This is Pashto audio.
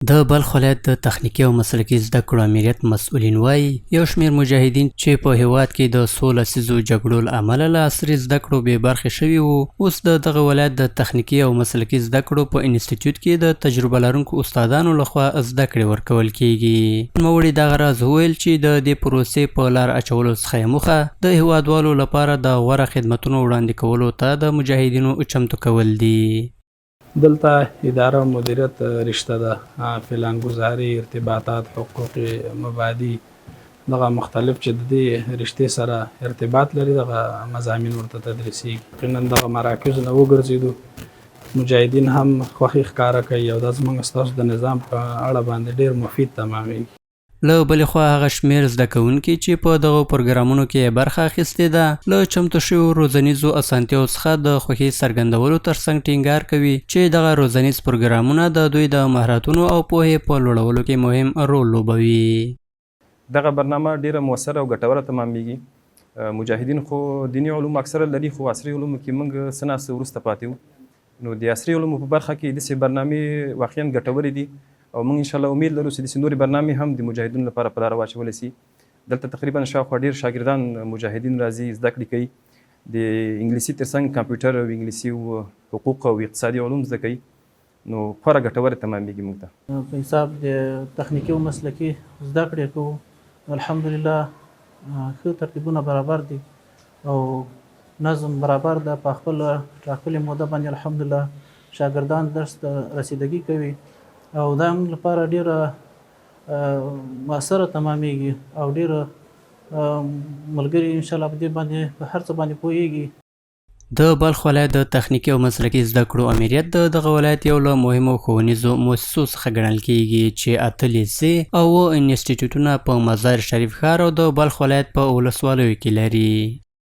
د بلخ ولایت د تخنیکي او مسلکي زده کړو امریت مسؤلین وایي یو شمېر مجاهدین چې په هیواد کې د څو لسیزو جګړو له امله له عصري زده کړو بې برخې شوي وو، اوس د دغه ولایت د تخنیکي او مسلکي زده کړو په انسټیټیوټ کې د تجربه لرونکو استادانو لخوا زده کړې ورکول کیږي. نوموړي دغه راز وویل چې د دې پروسې په لار اچولو څخه یې موخه د هیوادوالو لپاره د غوره خدمتونو وړاندې کولو ته د مجاهدینو چمتو کول دي. دلته اداره و مدیریت رشته ده، پلانګذاري، ارتباطات، حقوق مبادی، دغه مختلف چې د دې رشتې سره ارتباط لري دغه مضامین ورته تدریسي. یقینا دغه مراکز نه وګرځېدو مجاهدین هم خوښي ښکاره کوي او دا زموږ ستاسو د نظام په اړه باندې ډېر مفید تمامېږي. له بلې خوا هغه شمېر زده کوونکي چې په دغو پروګرامونو کې برخه اخیستې ده له چمتو شویو روزنیزو اسانتیاوو څخه د خوښۍ څرګندولو ترڅنګ ټینګار کوي چې دغه روزنیز پروګرامونه د دوی د مهارتونو او پوهې په لوړولو کې مهم رول لوبوي. دغه برنامه ډیره موثره او ګټوره تمامېږي. مجاهدین خو دیني علوم اکثره لري خو عصري علومو کې موږ څه ناڅه وروسته پاتې وو. نو د عصري علومو په برخه کې داسې برنامې واقعا ګټورې دي او موږ انشاءالله امید لرو چې داسې نورې برنامې هم د مجاهدینو لپاره په لاره واچولی سي. دلته تقریبا شاوخوا ډېر شاګردان مجاهدین راځي زده کړې کوي، د انګلیسي ترڅنګ کمپیوټر او انګلیسي او حقوق او اقتصادي علوم زده کوي. نو خورا ګټوره تمامېږي موږ ته. په حساب د تخنیکي او مسلکي زده کړې کوو الحمدلله ښه ترتیبونه برابر دي او نظم برابر ده. په خپل ټاکلې موده باندې الحمدلله شاګردان درس ته رسیدګي کوي او دا موږ لپاره ډېره مؤثره تمامېږي او ډېره ملګري انشاءالله په دې باندې په هر څه باندې پوهېږي. د بلخ ولایت د تخنیکي او مسلکي زده کړو امریت د دغه ولایت یو له مهمو ښوونیزو مؤسسو څخه ګڼل کیږي چې 8 لیسې او 9 انسټیټیوټونه په مزار شریف ښار او د بلخ ولایت په ولسوالیو کې لري.